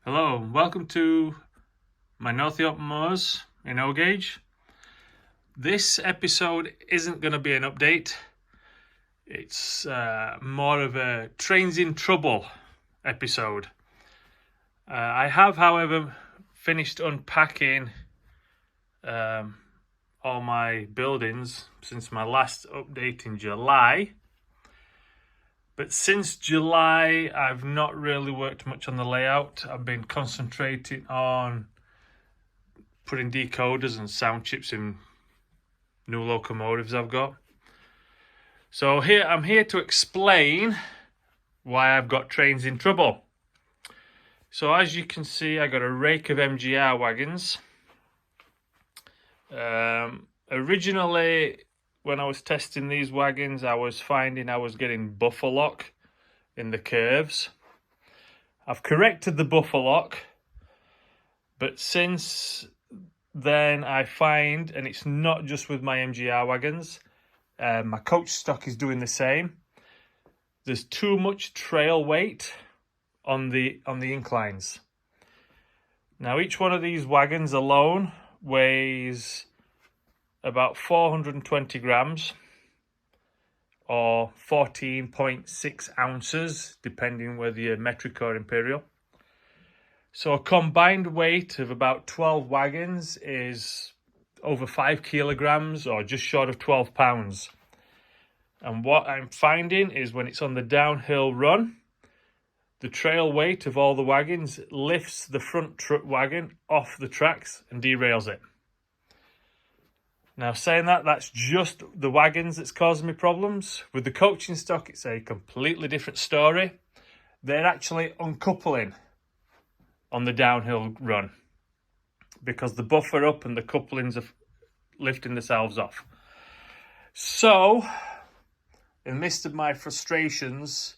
Hello, welcome to my North York Moors in O-Gauge. This episode isn't going to be an update. It's more of a trains in trouble episode. I have, however, finished unpacking all my buildings since my last update in July. But since July, I've not really worked much on the layout. I've been concentrating on putting decoders and sound chips in new locomotives I've got. So I'm here to explain why I've got trains in trouble. So as you can see, I got a rake of MGR wagons. Originally, when I was testing these wagons, I was finding I was getting buffer lock in the curves. I've corrected the buffer lock, but since then I find, and it's not just with my MGR wagons, my coach stock is doing the same. There's too much trail weight on the inclines. Now each one of these wagons alone weighs about 420 grams or 14.6 ounces, depending whether you're metric or imperial. So a combined weight of about 12 wagons is over 5 kilograms or just short of 12 pounds. And what I'm finding is when it's on the downhill run, the trail weight of all the wagons lifts the front wagon off the tracks and derails it. Now, saying that, that's just the wagons that's causing me problems. With the coaching stock, it's a completely different story. They're actually uncoupling on the downhill run because the buffer up and the couplings are lifting themselves off. So, in the midst of my frustrations,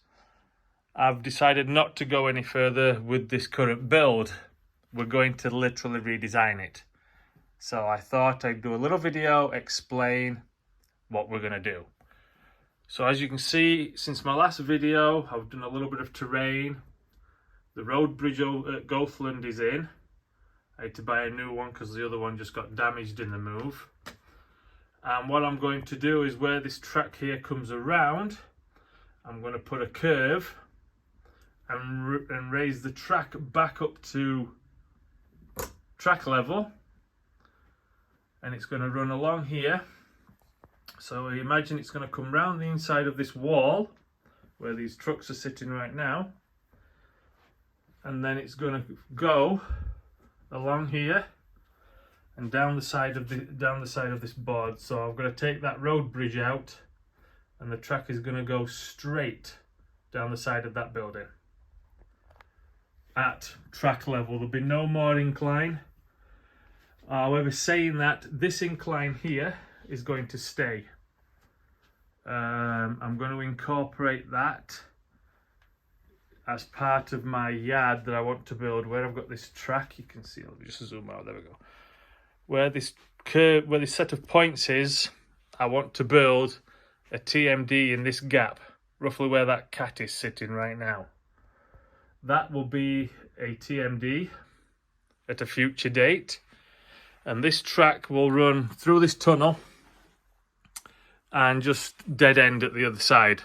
I've decided not to go any further with this current build. We're going to literally redesign it. So I thought I'd do a little video, explain what we're going to do. So as you can see, since my last video, I've done a little bit of terrain. The road bridge at Gothland is in. I had to buy a new one because the other one just got damaged in the move. And what I'm going to do is where this track here comes around, I'm going to put a curve and raise the track back up to track level. And it's going to run along here. So imagine it's going to come round the inside of this wall where these trucks are sitting right now, and then it's going to go along here and down the side of this board. So I'm going to take that road bridge out, and the track is going to go straight down the side of that building at track level. There'll be no more incline. However, saying that, this incline here is going to stay. I'm going to incorporate that as part of my yard that I want to build. Where I've got this track, you can see, I'll just zoom out, there we go. Where this set of points is, I want to build a TMD in this gap, roughly where that cat is sitting right now. That will be a TMD at a future date. And this track will run through this tunnel and just dead end at the other side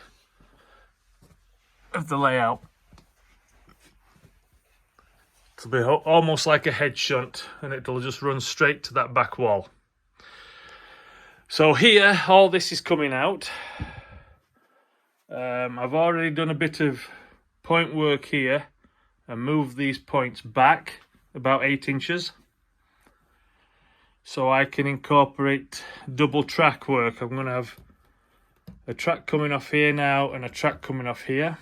of the layout. It'll be almost like a head shunt, and it'll just run straight to that back wall. So here, all this is coming out. I've already done a bit of point work here and moved these points back about 8 inches. So I can incorporate double track work. I'm going to have a track coming off here now and a track coming off here.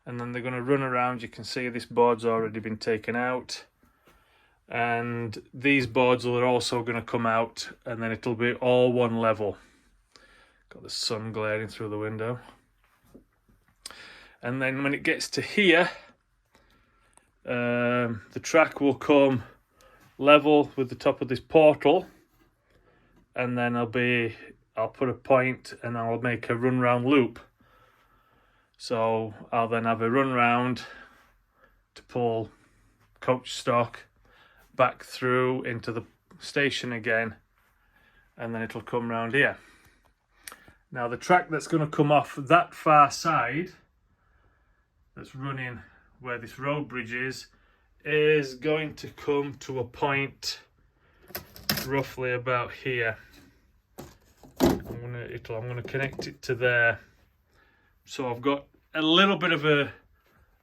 And then they're going to run around. You can see this board's already been taken out. And these boards are also going to come out, and then it'll be all one level. Got the sun glaring through the window. And then when it gets to here, the track will come level with the top of this portal, and then I'll put a point and I'll make a run round loop. So I'll then have a run round to pull coach stock back through into the station again, and then it'll come round here. Now the track that's going to come off that far side, that's running where this road bridge is going to come to a point roughly about here. I'm gonna connect it to there. So I've got a little bit of a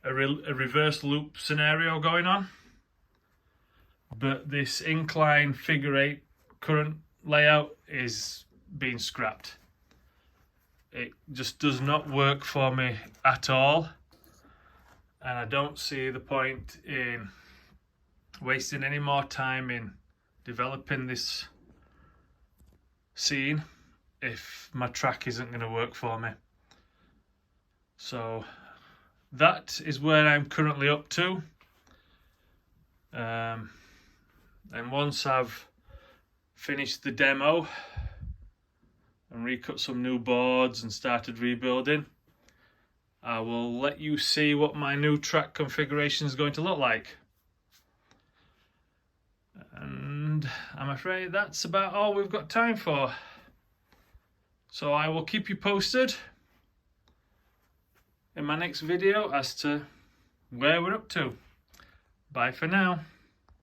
reverse loop scenario going on, but this incline figure 8 current layout is being scrapped. It just does not work for me at all, and I don't see the point in wasting any more time in developing this scene if my track isn't going to work for me. So that is where I'm currently up to, and once I've finished the demo and recut some new boards and started rebuilding, I will let you see what my new track configuration is going to look like. And I'm afraid that's about all we've got time for. So I will keep you posted in my next video as to where we're up to. Bye for now.